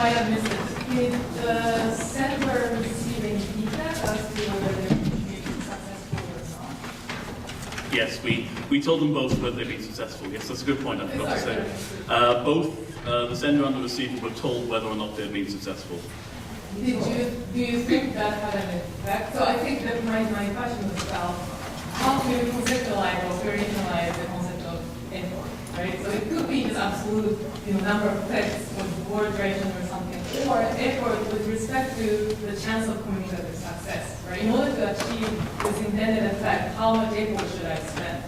might have missed it. Did the sender receive any feedback as to whether they were successful or not? Yes, we told them both whether they've been successful. Yes, that's a good point, I forgot to say. Both the sender and the receiver were told whether or not they'd been successful. Do you think that had an effect? So I think that my question was about how to conceptualize or operationalize the concept of effort, right? So it could be just absolute, number of clicks or word duration or something, or effort with respect to the chance of communicative success, right? In order to achieve this intended effect, how much effort should I spend?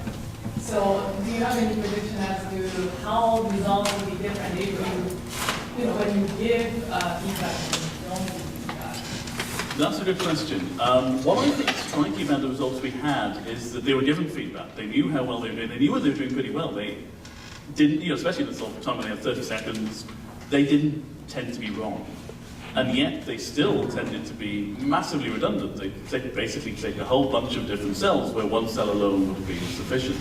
So do you have any prediction as to how results will be different if when you give feedback and you don't give feedback? That's a good question. What I think is striking about the results we had is that they were given feedback. They knew how well they were doing. They knew they were doing pretty well. They didn't, especially in the time when they had 30 seconds, they didn't tend to be wrong. And yet they still tended to be massively redundant. They basically take a whole bunch of different cells where one cell alone would have been sufficient.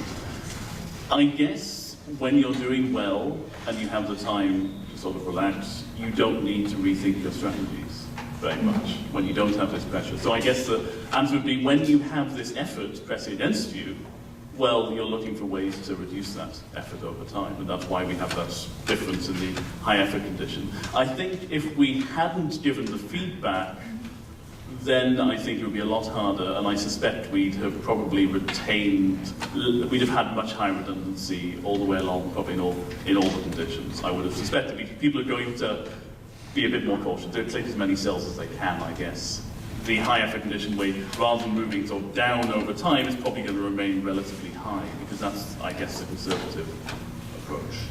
I guess when you're doing well and you have the time to sort of relax, you don't need to rethink your strategies very much when you don't have this pressure. So I guess the answer would be when you have this effort pressing against you, well, you're looking for ways to reduce that effort over time, and that's why we have that difference in the high effort condition. I think if we hadn't given the feedback, then I think it would be a lot harder, and I suspect we'd have probably retained, we'd have had much higher redundancy all the way along, probably in all the conditions. I would have suspected people are going to be a bit more cautious. They'll take as many cells as they can, I guess. The high effort condition way, rather than moving sort of down over time, is probably going to remain relatively high, because that's, I guess, the conservative approach.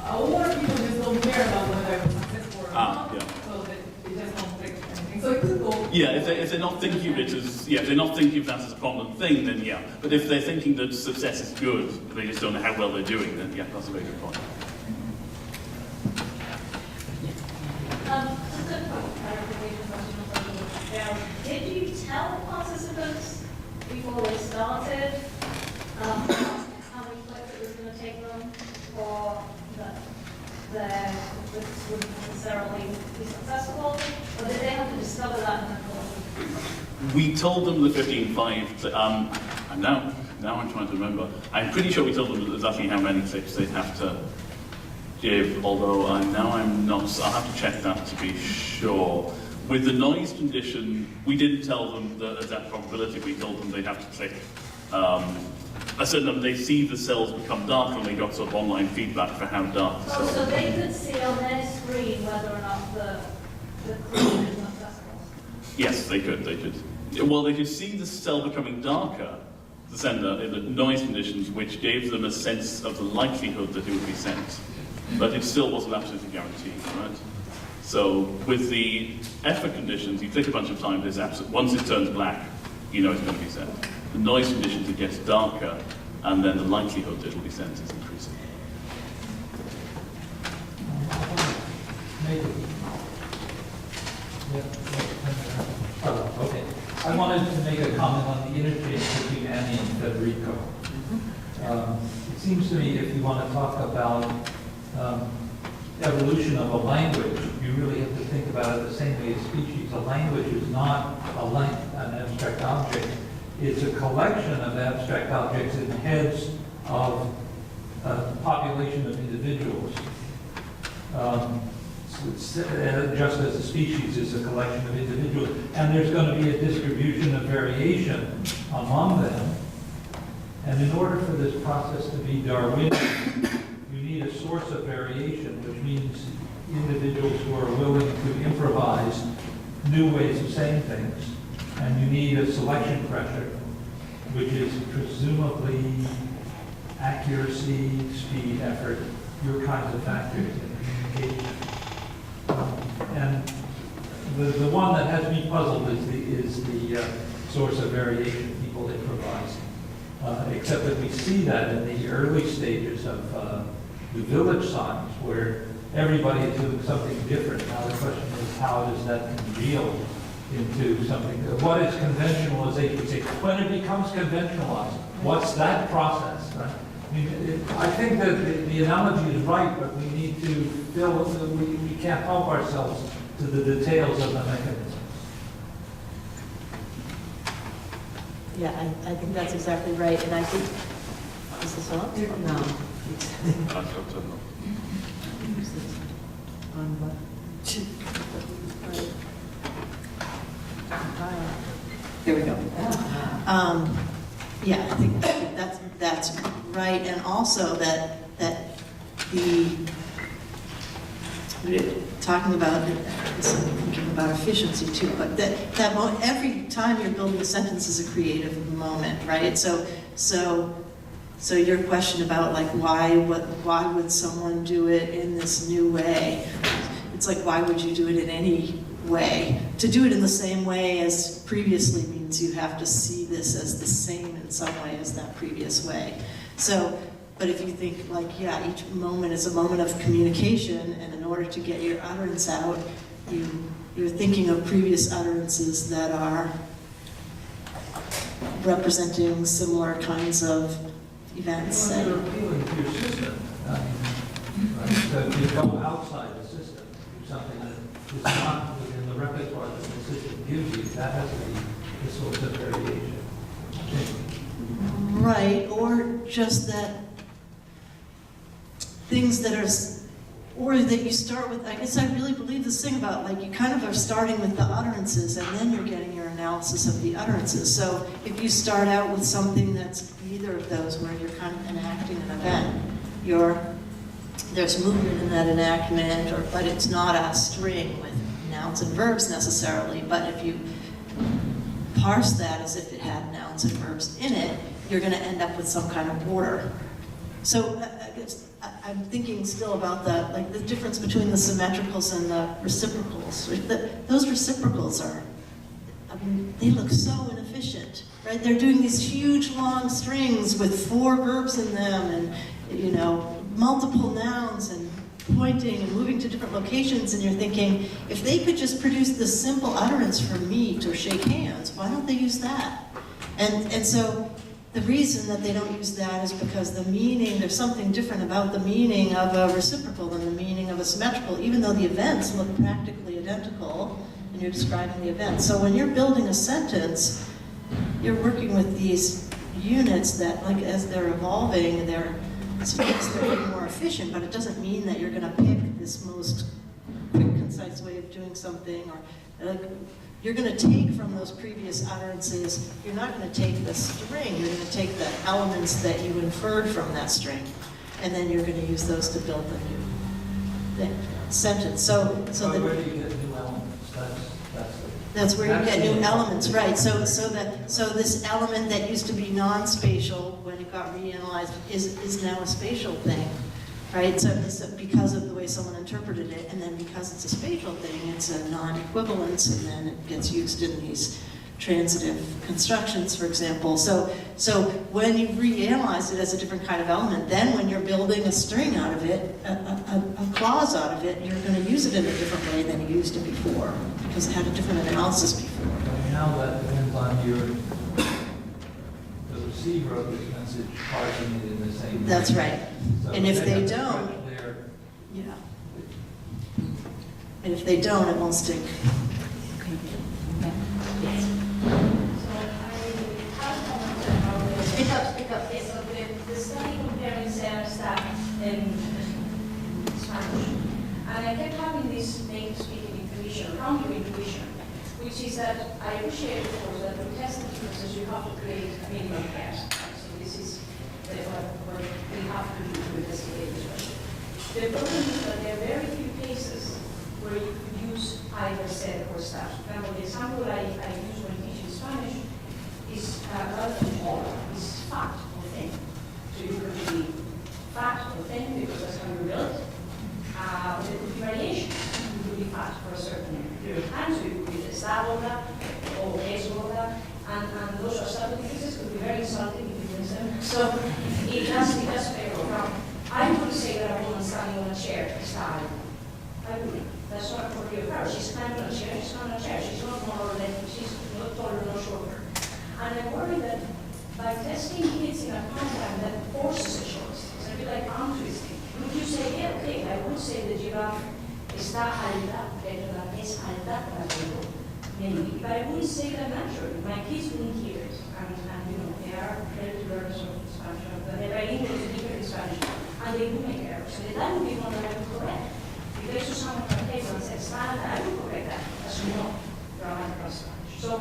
A lot of people just don't care about whether it was successful or not, yeah. So they just don't predict anything. So it could go. Yeah, if they're not thinking of it as, if they're not thinking of that as a prominent thing, then yeah. But if they're thinking that success is good, but they just don't know how well they're doing, then yeah, that's a very good point. Just a quick clarification question. Did you tell participants before they started how many clicks it was going to take them, or that this wouldn't necessarily be successful, or did they have to discover that in the course? We told them the 15.5, and now I'm trying to remember. I'm pretty sure we told them exactly how many clicks they'd have to give, although I'm not, I'll have to check that to be sure. With the noise condition, we didn't tell them the exact probability. We told them they'd have to click a certain number. They see the cells become dark, and they got sort of online feedback for how dark the cells so they could see on their screen whether or not the clue is successful? Yes, they could. Well, they could see the cell becoming darker, the sender, in the noise conditions, which gave them a sense of the likelihood that it would be sent. But it still wasn't absolutely guaranteed, right? So with the effort conditions, you click a bunch of times, once it turns black, you know it's going to be sent. The noise conditions, it gets darker, and then the likelihood that it will be sent is increasing. Maybe. Okay. I wanted to make a comment on the interchange between Annie and Federico. It seems to me if you want to talk about evolution of a language, you really have to think about it the same way as species. A language is not an abstract object. It's a collection of abstract objects in the heads of a population of individuals. Just as a species is a collection of individuals. And there's going to be a distribution of variation among them. And in order for this process to be Darwinian, you need a source of variation, which means individuals who are willing to improvise new ways of saying things. And you need a selection pressure, which is presumably accuracy, speed, effort, your kinds of factors in communication. And the one that has me puzzled is the source of variation people improvise. Except that we see that in the early stages of the village signs, where everybody is doing something different. Now the question is, how does that congeal into something? What is conventionalization? When it becomes conventionalized, what's that process? Right? I think that the analogy is right, but we need to build, we can't help ourselves to the details of the mechanism. Yeah, I think that's exactly right, and I think, is this on? No. On what? Here we go. Yeah, I think that's right, and also that talking about thinking about efficiency too, but every time you're building a sentence is a creative moment, right? So your question about like why would someone do it in this new way? It's like, why would you do it in any way? To do it in the same way as previously means you have to see this as the same in some way as that previous way. So, but if you think like, yeah, each moment is a moment of communication, and in order to get your utterance out, you're thinking of previous utterances that are representing similar kinds of events. Well, you're appealing to your system. Right? So if you go outside the system, do something that is not within the repertoire that the system gives you, that has to be the source of variation. Right, or just that things that are, or that you start with, I guess I really believe this thing about like you kind of are starting with the utterances and then you're getting your analysis of the utterances. So if you start out with something that's either of those where you're kind of enacting an event, there's movement in that enactment, but it's not a string with nouns and verbs necessarily, but if you parse that as if it had nouns and verbs in it, you're going to end up with some kind of order. So I guess I'm thinking still about the difference between the symmetricals and the reciprocals. Those reciprocals they look so inefficient, right? They're doing these huge long strings with 4 verbs in them, and multiple nouns and pointing and moving to different locations, and you're thinking, if they could just produce this simple utterance for meet or shake hands, why don't they use that? And so the reason that they don't use that is because the meaning, there's something different about the meaning of a reciprocal than the meaning of a symmetrical, even though the events look practically identical and you're describing the events. So when you're building a sentence, you're working with these units that, like, as they're evolving, they're getting more efficient, but it doesn't mean that you're going to pick this most quick, concise way of doing something, or you're going to take from those previous utterances. You're not going to take the string, you're going to take the elements that you inferred from that string, and then you're going to use those to build the sentence. So where do you get new elements? That's where you get new elements, right? So this element that used to be non-spatial when it got reanalyzed is now a spatial thing, right? So it's because of the way someone interpreted it, and then because it's a spatial thing, it's a non-equivalence, and then it gets used in these transitive constructions, for example. So when you reanalyze it as a different kind of element, then when you're building a string out of it, a clause out of it, you're going to use it in a different way than you used it before, because it had a different analysis before. But now that depends on the receiver of this message parsing it in the same way. That's right. So And if they have to don't, stretch their- yeah. And if they don't, it won't stick. So I have a comment about this. Speak up. Yes, so the study comparing staff in Spanish. And I kept having this native speaking intuition, counter intuition, which is that I appreciate, of course, that to test the differences you have to create a minimum pairs. So this is what we have to do to investigate this question. The problem is that there are very few cases where you could use either set or staff. Now, the example I use when teaching Spanish is rather than all, is fact or thing. So you could be fact or thing because that's how you build. There could be variations. You could be fact for a certain period of time, so you could be esta boda or es boda, and those are subtle differences could be very insulting if you use them. So it does favor. Now, I would say that a woman standing on a chair is tired. I wouldn't. That's not appropriate for her. She's standing on a chair, she's not on a chair. She's not more or less, she's not taller nor shorter. And I worry that by testing kids in a context that forces a choice, it's a bit like arm twisting. Would you say, yeah, okay, I would say the giraffe está alta, pero la es alta para todo, maybe, but I wouldn't say that naturally. My kids wouldn't hear it, and you know, they are ready to learn sort of Spanish, but they're very interested in different Spanish, and they do make errors. So that would be one that I would correct. If there's someone on the table and says, I would correct that, as you know, grammatical Spanish. So,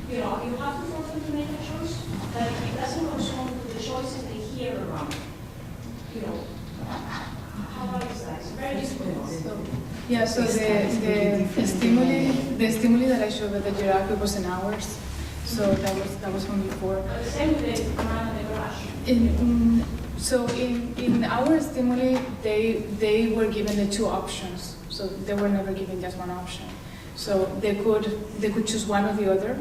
you know, you have to force them to make a choice, but it doesn't correspond to the choices they hear around. You know, how hard is that? It's very difficult. Yeah, so the stimuli that I showed with the giraffe was in hours. So that was from before. But the same with the command and the garage. So in our stimuli, they were given the two options. So they were never given just one option. So they could choose one or the other.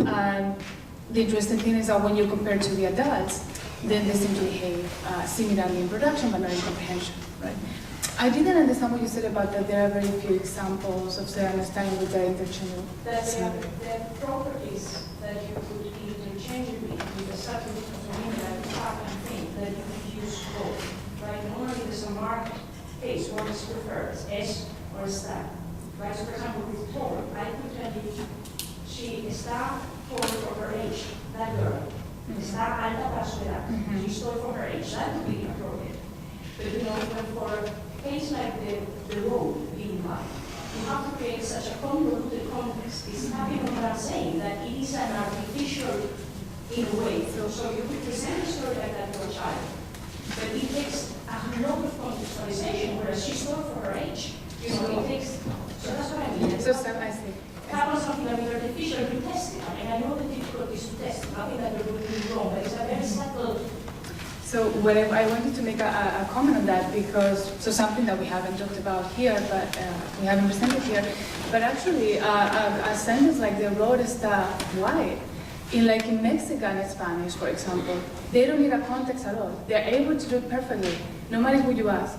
And the interesting thing is that when you compare to the adults, then they seem to behave similarly in production but not in comprehension, right? I didn't understand what you said about that there are very few examples of the understanding with the interchangeable. That there are properties that you could interchangeably with a subtle different like top and thing that you could use both. Right? Normally there's a marked case one is preferred, S or está. Right? So for example with Paul, I could tell you she está for her age, that girl. Está alta para su edad. She's tall for her age. That would be appropriate. But you know, when for a case like the road being live, you have to create such a convoluted context. It's nothing what I'm saying, that it is an artificial in a way. So you could present a story like that to a child, but it takes a lot of contextualization, whereas she's tall for her age. You know, it takes, so that's what I mean. So I see. Have something that is artificial, you test it. I mean, I know the difficulties to test, nothing that you're doing wrong, but it's a very subtle. So I wanted to make a comment on that because, so something that we haven't talked about here, but we haven't presented here, but actually a sentence like the road está wide. In Mexican Spanish, for example, they don't need a context at all. They're able to do it perfectly, no matter who you ask,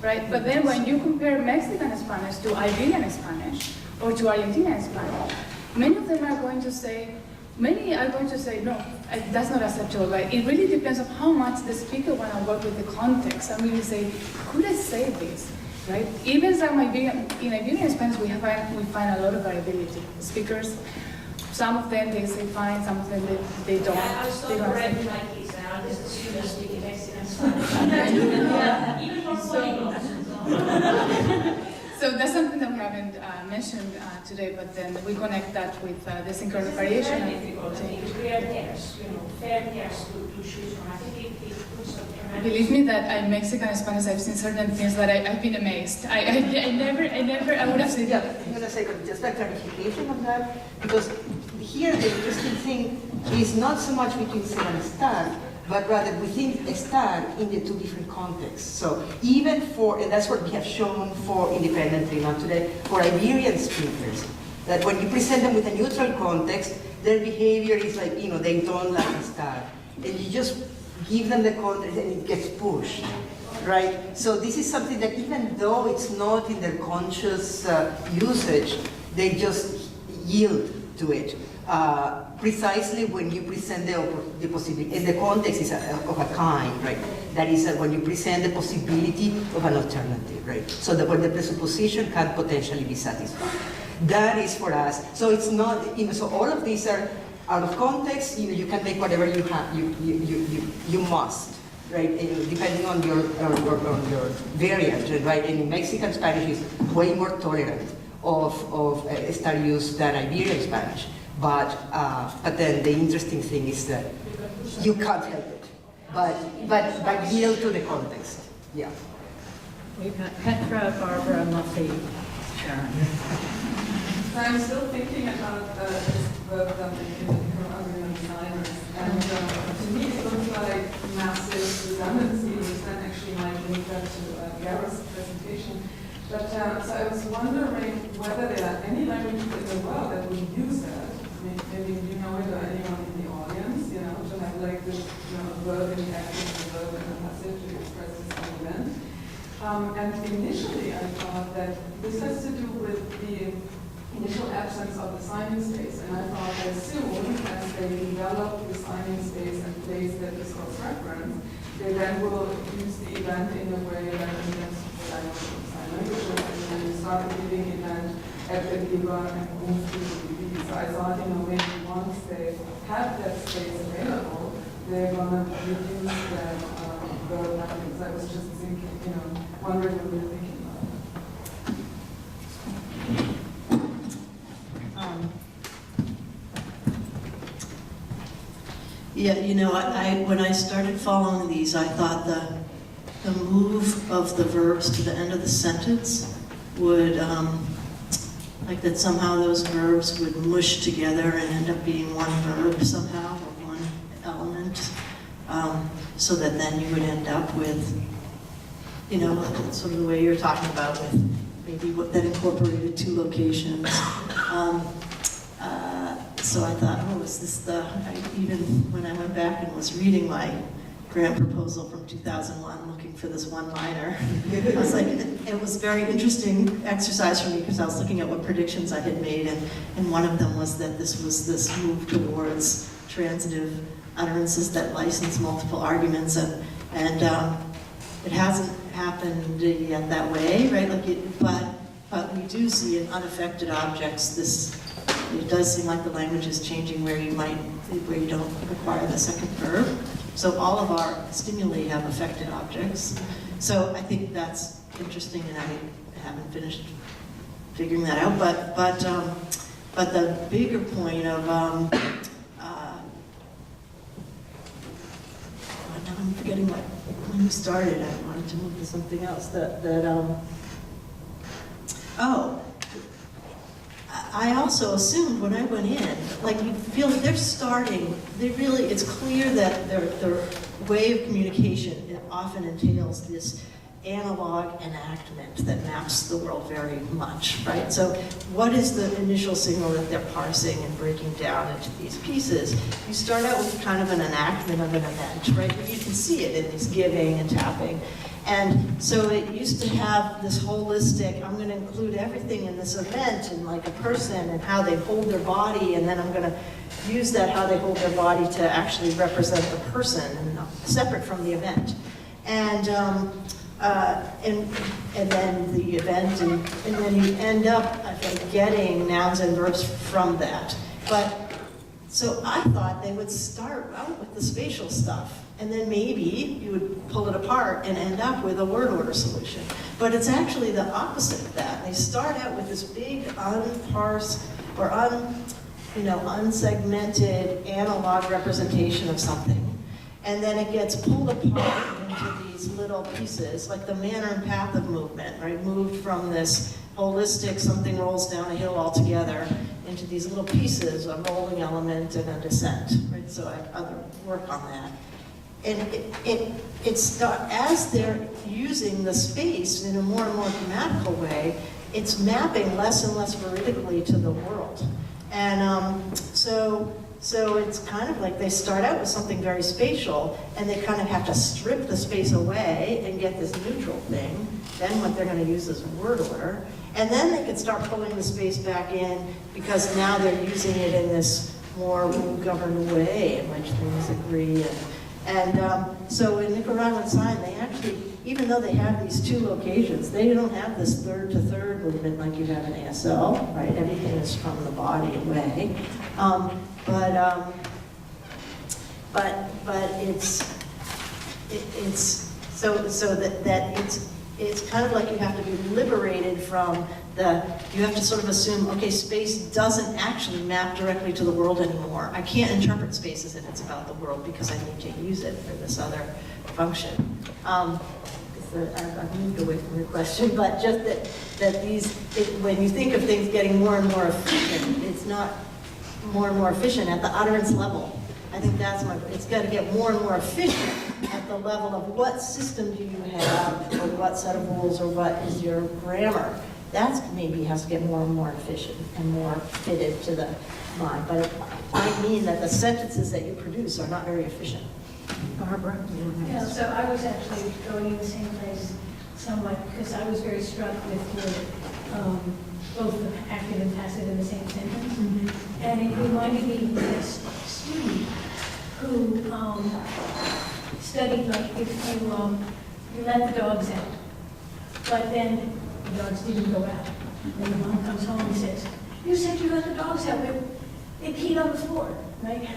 right? But then when you compare Mexican Spanish to Iberian Spanish, or to Argentinian Spanish, many of them are going to say, no, that's not acceptable, right? It really depends on how much the speaker want to work with the context and really say, could I say this, right? Even in Iberian Spanish, we find a lot of variability. Speakers, some of them they say fine, some of them they don't. I was not correcting my kids now, this is students speaking Mexican Spanish. Even from polyglots. So that's something that we haven't mentioned today, but then we connect that with the synchronous variation. It's very difficult. I think we are pairs, fair pairs to choose from. I think it puts a tremendous... Believe me that in Mexican Spanish I've seen certain things that I've been amazed. I would have said. Yeah, I'm going to say just a clarification on that, because here the interesting thing is not so much between ser and estar, but rather within estar in the two different contexts. So even for, and that's what we have shown for independently, not today, for Iberian speakers, that when you present them with a neutral context, their behavior is like, they don't like estar. And you just give them the context and it gets pushed, right? So this is something that even though it's not in their conscious usage, they just yield to it. Precisely when you present the possibility, and the context is of a kind, right? That is when you present the possibility of an alternative, right? So that when the presupposition can potentially be satisfied. That is for us. So it's not, so all of these are out of context. You can make whatever you have. You must, right? Depending on your variant, right? And in Mexican Spanish is way more tolerant of estar use than Iberian Spanish. But then the interesting thing is that you can't help it, but yield to the context. Yeah. We've got Petra, Barbara, Muffy, Sharon. So I'm still thinking about this work done in argument designers, and to me it looks like massive redundancy, which then actually might link that to Gareth's presentation. But so I was wondering whether there are any languages in the world that would use that. Maybe you know it or anyone in the audience, to have like this, verb in the active and verb in the passive to express the same event. And initially I thought that this has to do with the initial absence of the signing space. And I thought as soon as they develop the signing space and place that is cross-reference, they then will use the event in a way that against the language of sign languages, and then you start a giving event at the giver and move to the DB. So I thought, maybe once they have that space available, they're gonna reduce the language. I was just thinking, wondering what you're thinking about. Yeah, when I started following these, I thought the move of the verbs to the end of the sentence would, like that somehow those verbs would mush together and end up being one verb somehow, or one element, so that then you would end up with, sort of the way you're talking about with maybe what that incorporated two locations. So I thought, is this even when I went back and was reading my grant proposal from 2001, looking for this one-liner, I was like, it was a very interesting exercise for me because I was looking at what predictions I had made, and one of them was that this was this move towards transitive utterances that license multiple arguments, and it hasn't happened yet that way, right? But we do see in unaffected objects it does seem like the language is changing where you don't require the second verb. So all of our stimuli have affected objects. So I think that's interesting, and I haven't finished figuring that out. But the bigger point of now I'm forgetting when you started. I wanted to move to something else. I also assumed when I went in, you feel they're starting, it's clear that their way of communication, it often entails this analog enactment that maps the world very much, right? So what is the initial signal that they're parsing and breaking down into these pieces? You start out with kind of an enactment of an event, right? And you can see it in these giving and tapping. And so it used to have this holistic, I'm going to include everything in this event, and like a person and how they hold their body, and then I'm going to use that how they hold their body to actually represent the person, and separate from the event. And then the event, and then you end up, I think, getting nouns and verbs from that. So I thought they would start out with the spatial stuff, and then maybe you would pull it apart and end up with a word order solution. But it's actually the opposite of that. They start out with this big unparsed or unsegmented analog representation of something, and then it gets pulled apart into these little pieces, like the manner and path of movement, right? Moved from this holistic, something rolls down a hill altogether, into these little pieces, a rolling element and a descent, right? So I have other work on that. And as they're using the space in a more and more grammatical way, it's mapping less and less veridically to the world. And so it's kind of like they start out with something very spatial, and they kind of have to strip the space away and get this neutral thing. Then what they're going to use is word order. And then they can start pulling the space back in, because now they're using it in this more rule-governed way in which things agree. And so in Nicaraguan sign, they actually, even though they have these two locations, they don't have this third-to-third movement like you have in ASL, right? Everything is from the body away. But it's so that it's kind of like you have to be liberated from you have to sort of assume, okay, space doesn't actually map directly to the world anymore. I can't interpret space as if it's about the world because I need to use it for this other function. I've moved away from your question, but just that when you think of things getting more and more efficient, it's not more and more efficient at the utterance level. I think it's got to get more and more efficient at the level of what system do you have, or what set of rules, or what is your grammar. That maybe has to get more and more efficient and more fitted to the mind. But it might mean that the sentences that you produce are not very efficient. Barbara? Yeah, so I was actually going in the same place somewhat, because I was very struck with your both the active and passive in the same sentence. And it reminded me of this student who studied, like, if you let the dogs out, but then the dogs didn't go out. Then the mom comes home and says, "You said you let the dogs out, but they peed on the floor," right?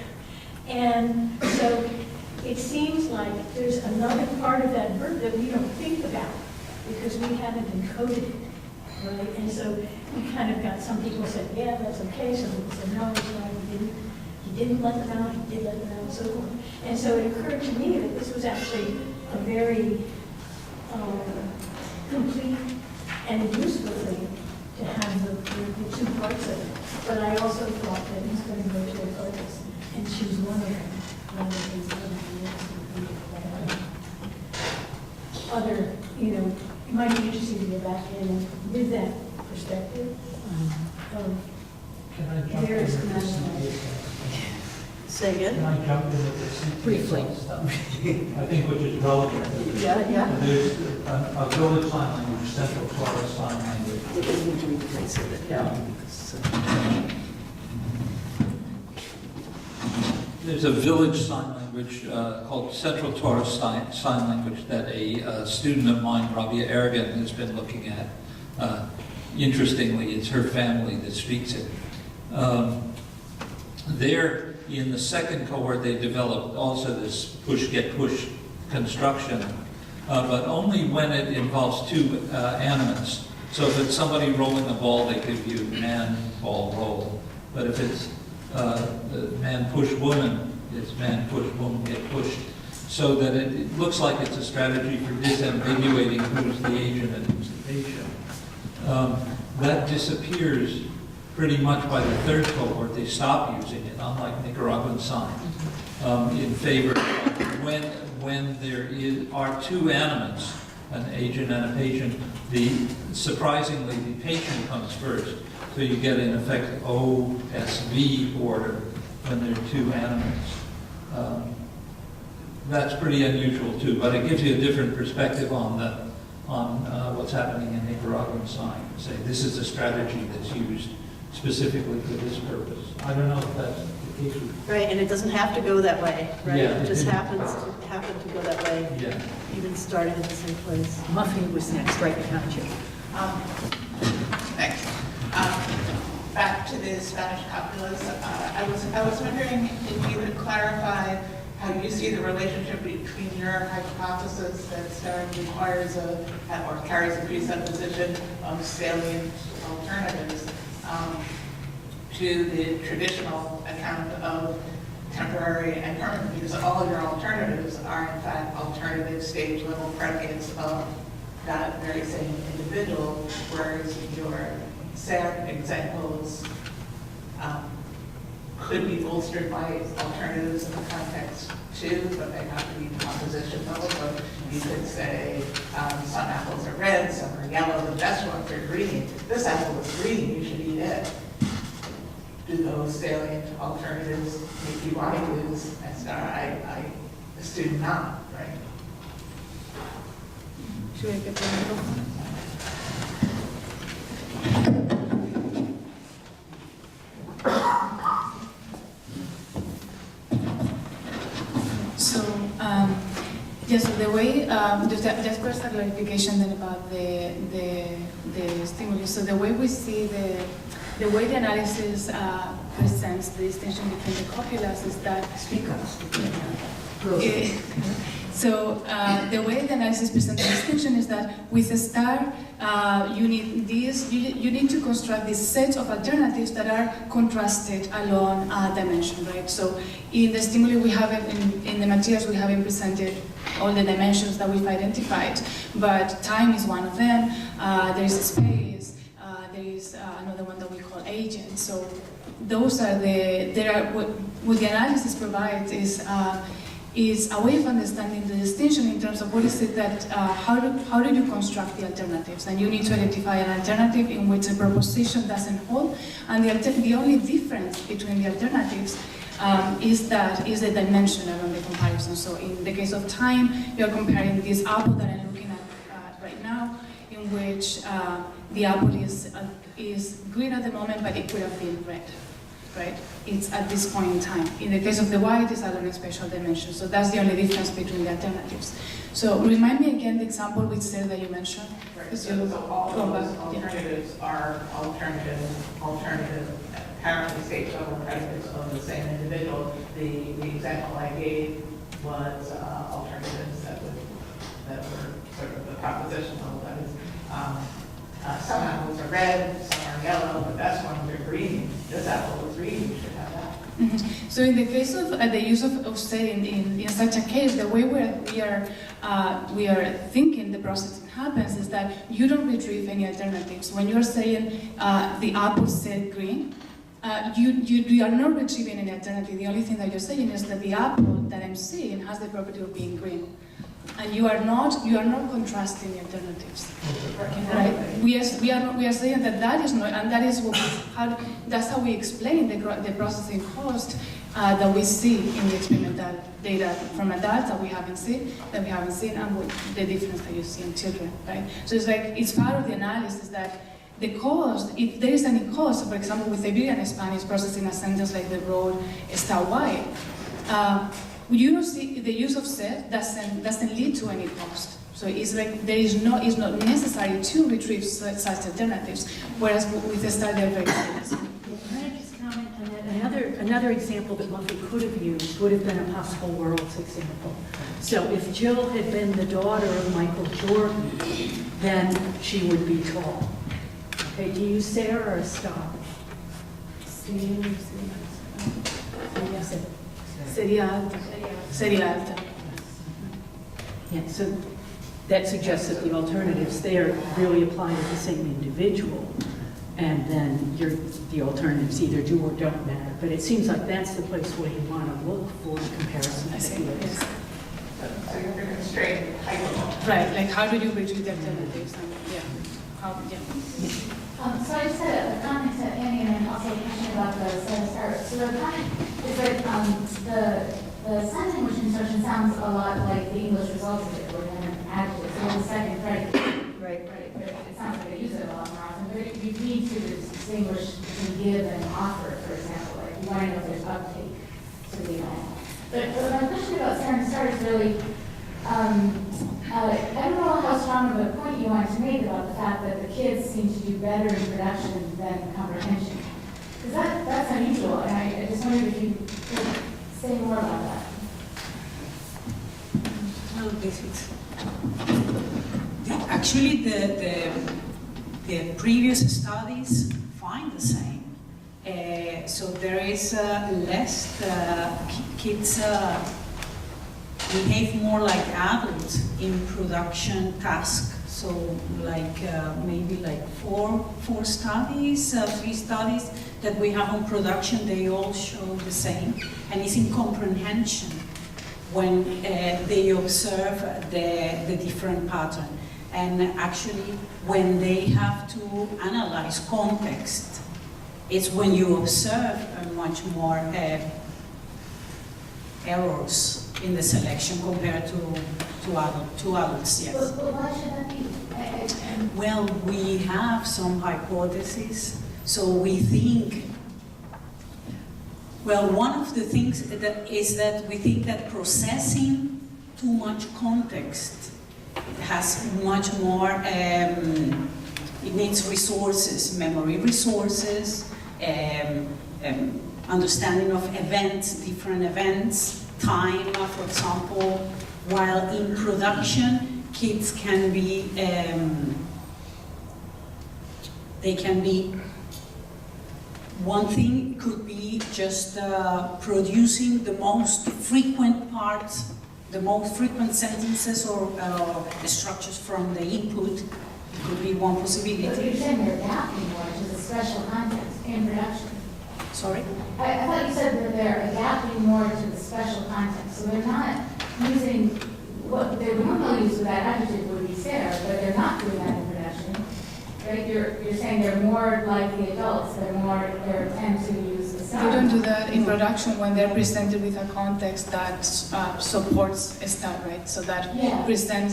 And so it seems like there's another part of that verb that we don't think about because we haven't encoded it, right? And so we kind of got, some people said, yeah, that's okay. Some people said, no, it's right, he didn't let them out, he did let them out, and so forth. And so it occurred to me that this was actually a very complete and useful thing to have the two parts of it. But I also thought that he's going to go to a focus and choose one of them, rather than other, you know, it might be interesting to go back in with that perspective. Can I jump in There's with this? Say again? Can I jump in with this? Briefly. Stuff? I think which is relevant. Yeah. There's a village sign language, Central Florida Sign Language. There's a village sign language called Central Torah Sign Language that a student of mine, Rabia Ergen, has been looking at. Interestingly, it's her family that speaks it. There, in the second cohort, they developed also this push-get-push construction, but only when it involves two animates. So if it's somebody rolling a ball, they give you man, ball, roll. But if it's man, push, woman, it's man, push, woman, get pushed. So that it looks like it's a strategy for disambiguating who's the agent and who's the patient. That disappears pretty much by the third cohort. They stop using it, unlike Nicaraguan sign, in favor of when there are two animates, an agent and a patient, surprisingly, the patient comes first. So you get, in effect, OSV order when there are two animals. That's pretty unusual too, but it gives you a different perspective on what's happening in Nicaraguan sign. Say this is a strategy that's used specifically for this purpose. I don't know if that's the case. Right, and it doesn't have to go that way, right? Yeah, It just it happens to go that way, Yeah. even starting at the same place. Muffy was next, right behind you. Thanks. Back to the Spanish populace, I was wondering if you could clarify how you see the relationship between your hypothesis that Stern requires or carries a presupposition of salient alternatives to the traditional account of temporary and permanent, because all your alternatives are in fact alternative stage level predicates of that very same individual, whereas your SAM examples could be bolstered by alternatives in the context too, but they have to be compositional. So you could say some apples are red, some are yellow, the best ones are green. This apple is green, you should eat it. Do those salient alternatives make you want to use SR? I assume not, right? Should we get the microphone? So, yes, so the way, just first a clarification then about the stimulus. So the way we see the way the analysis presents the distinction between the copulas is that So the way the analysis presents the distinction is that with a star, you need to construct this set of alternatives that are contrasted along a dimension, right? So in the stimuli we haven't, in the materials we haven't presented all the dimensions that we've identified, but time is one of them, there is space, there is another one that we call agent. So those are what the analysis provides is a way of understanding the distinction in terms of what is it that, how do you construct the alternatives? And you need to identify an alternative in which a proposition doesn't hold, and the only difference between the alternatives is the dimension around the comparison. So in the case of time, you're comparing this apple that I'm looking at right now, in which the apple is green at the moment, but it could have been red, right? It's at this point in time. In the case of the white, it's along a spatial dimension. So that's the only difference between the alternatives. So remind me again the example with Sarah that you mentioned. Right, so all of those alternatives are alternative, apparently state-level predicates of the same individual. The example I gave was alternatives that were sort of the propositional, that is, some apples are red, some are yellow, but that's when they're green. This apple is green, you should have that. Mm-hmm. So in the case of the use of setting in such a case, the way we are thinking the processing happens is that you don't retrieve any alternatives. When you are saying the apple said green, you are not retrieving any alternative. The only thing that you're saying is that the apple that I'm seeing has the property of being green. And you are not contrasting the alternatives, right? We are saying that is not, and that is that's how we explain the processing cost that we see in the experimental data from adults that we haven't seen, and the difference that you see in children, right? So it's part of the analysis that the cost, if there is any cost, for example, with Iberian Spanish processing a sentence like the road star white. You don't see the use of set doesn't lead to any cost. So it's like it's not necessary to retrieve such alternatives, whereas with the star they're very serious. Can I just comment on that? Another example that Muffy could have used would have been a possible worlds example. So if Jill had been the daughter of Michael Jordan, then she would be tall. Okay, do you use Sarah or a star? Sería alta. Yeah, so that suggests that the alternatives there really apply to the same individual, and then the alternatives either do or don't matter. But it seems like that's the place where you want to look for comparison. So you have to constrain the height of Right, like how do you retrieve the alternatives? So I just had a comment to Annie and then also a question about the set of stars. So the comment is that the sign language instruction sounds a lot like the English results of it, where you have an adjective. So the second predicate, right, it sounds like they use it a lot more often. But you need to distinguish between give and offer, for example. Like you want to know if there's uptake to the But my question about set and stars is really, I don't know how strong of a point you wanted to make about the fact that the kids seem to do better in production than comprehension. Because that's unusual, and I just wondered if you could say more about that. Well, actually, the previous studies find the same. So there is less kids behave more like adults in production tasks. So like maybe like four studies, 3 studies that we have on production, they all show the same. And it's in comprehension when they observe the different pattern. And actually when they have to analyze context, it's when you observe much more errors in the selection compared to adults, yes. But why should that be? Well, we have some hypotheses. So we think, well, one of the things is that we think that processing too much context has much more, it needs resources, memory resources, understanding of events, different events, time, for example, while in production, kids can be, they can be, one thing could be just producing the most frequent parts, the most frequent sentences or structures from the input. It could be one possibility. But you're saying they're adapting more to the special context in production. Sorry? I thought you said that they're adapting more to the special context. So they're not using what they would normally use with that adjective would be Sarah, but they're not doing that in production. Right? You're saying they're more like the adults, they tend to use the They don't do that in production when they're presented with a context that supports a STAR, right? So that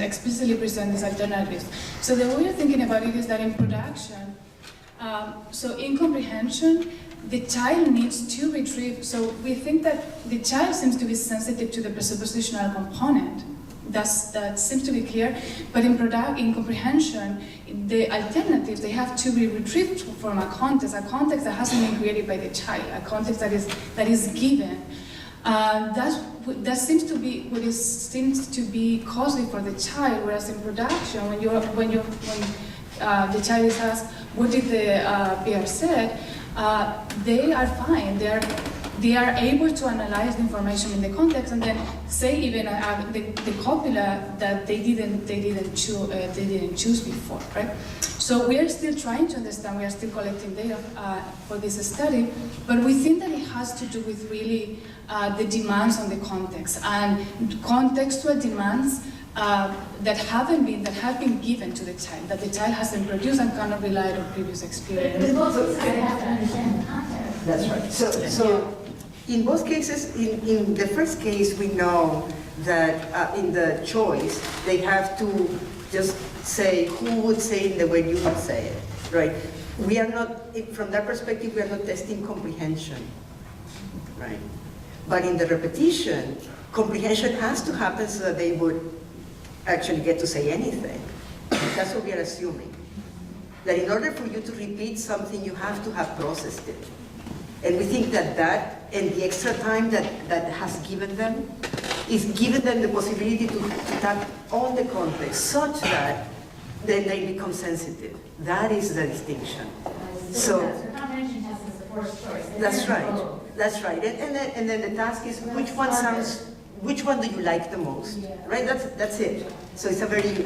explicitly presents these alternatives. So the way you're thinking about it is that in production, so in comprehension, the child needs to retrieve, so we think that the child seems to be sensitive to the presuppositional component. That seems to be clear, but in comprehension, the alternatives, they have to be retrieved from a context that hasn't been created by the child, a context that is given. That seems to be what seems to be costly for the child, whereas in production, when the child is asked, what did the peer said, they are fine. They are able to analyze the information in the context and then say even the copula that they didn't choose before, right? So we are still trying to understand. We are still collecting data for this study, but we think that it has to do with really the demands on the context and contextual demands that have been given to the child, that the child hasn't produced and cannot rely on previous experience. But both sides have to understand the context. That's right. So in both cases, in the first case, we know that in the choice, they have to just say who would say it the way you would say it, right? We are not, from that perspective, we are not testing comprehension, right? But in the repetition, comprehension has to happen so that they would actually get to say anything. That's what we are assuming. That in order for you to repeat something, you have to have processed it. And we think that and the extra time that has given them is given them the possibility to tap on the context such that then they become sensitive. That is the distinction. So the comprehension test is the first choice. that's right. That's right. And then the task is which one do you like the most? Right? That's it. So it's a very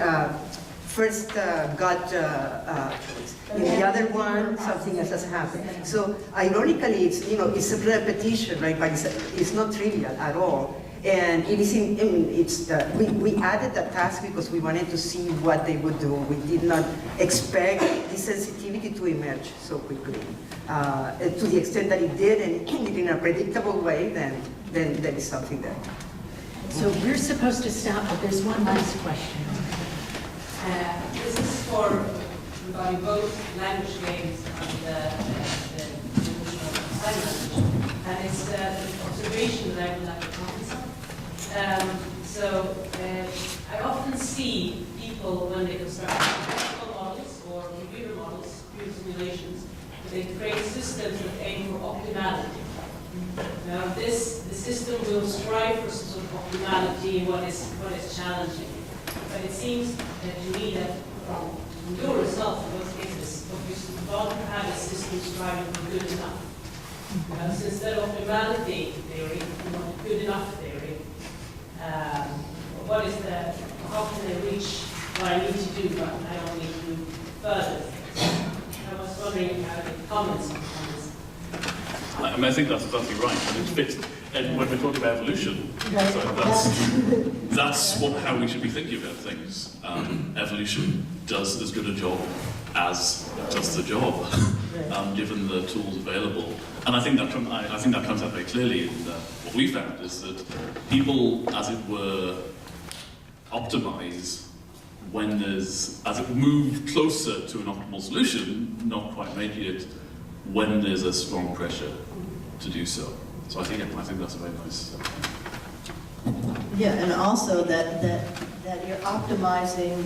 first gut choice. In the other one, something else has happened. So ironically, it's a repetition, right? But it's not trivial at all. And it is we added the task because we wanted to see what they would do. We did not expect the sensitivity to emerge so quickly. To the extent that it did, and it did in a predictable way, then there is something there. So we're supposed to stop, but there's one last question. This is for regarding both language games and the traditional sign language. And it's an observation that I would like to comment on. I often see people when they construct graphical models or computer models, computer simulations, they create systems that aim for optimality. Now the system will strive for some sort of optimality, what is challenging. But it seems to me that from your results in most cases, what you want to have a system striving for good enough. So instead of optimality theory, you want good enough theory. How can I reach what I need to do, but I don't need to do further things? I was wondering how the comments on this. I think that's exactly right, and it fits. And when we're talking about evolution, so that's how we should be thinking about things. Evolution does as good a job as does the job, given the tools available. And I think that comes out very clearly in what we found is that people, as it were, optimize when as it move closer to an optimal solution, not quite making it when there's a strong pressure to do so. So I think that's a very nice. Yeah, and also that you're optimizing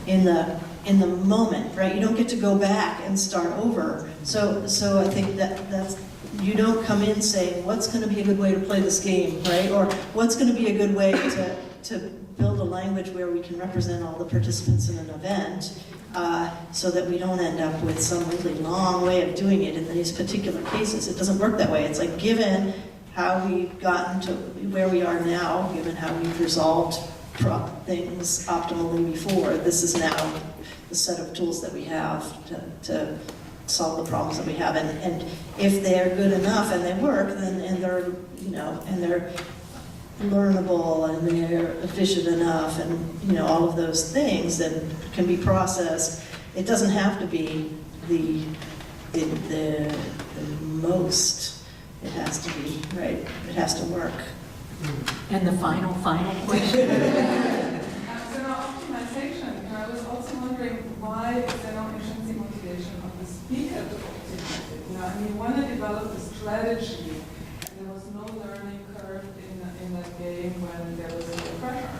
in the moment, right? You don't get to go back and start over. So I think that's you don't come in saying what's going to be a good way to play this game, right? Or what's going to be a good way to build a language where we can represent all the participants in an event. So that we don't end up with some really long way of doing it in these particular cases. It doesn't work that way. It's like given how we've gotten to where we are now, given how we've resolved things optimally before, this is now the set of tools that we have to solve the problems that we have. And if they're good enough and they work, then and they're learnable and they're efficient enough and all of those things that can be processed. It doesn't have to be the most It has to be, right? It has to work. And the final question. So now optimization, I was also wondering why is there no intrinsic motivation of the speaker to optimize it? I mean, when I developed a strategy, and there was no learning curve in that game when there was no pressure,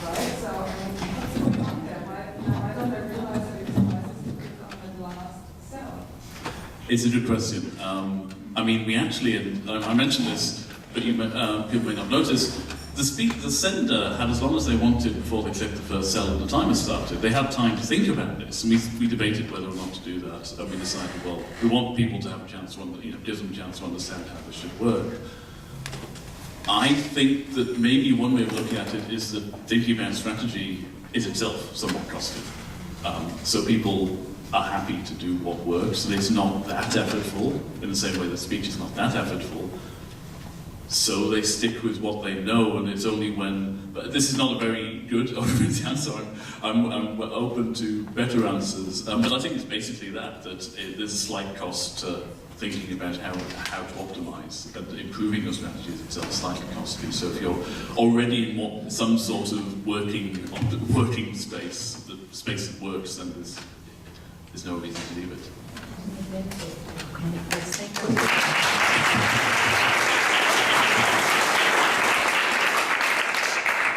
right? So I mean, what's going on there? Why don't I realize that it's my system is on the last cell? It's a good question. I mean, we actually, and I mentioned this, but people may not notice, the sender had as long as they wanted before they clicked the first cell and the timer started. They had time to think about this, and we debated whether or not to do that. And we decided, well, we want people to have a chance to, give them a chance to understand how this should work. I think that maybe one way of looking at it is that thinking about strategy is itself somewhat costly. So people are happy to do what works, and it's not that effortful, in the same way that speech is not that effortful. So they stick with what they know, and it's only when, but this is not a very good or good answer, I'm open to better answers, but I think it's basically that there's a slight cost to thinking about how to optimize, and improving your strategies itself is slightly costly. So if you're already in some sort of working space, the space that works, then there's no reason to leave it.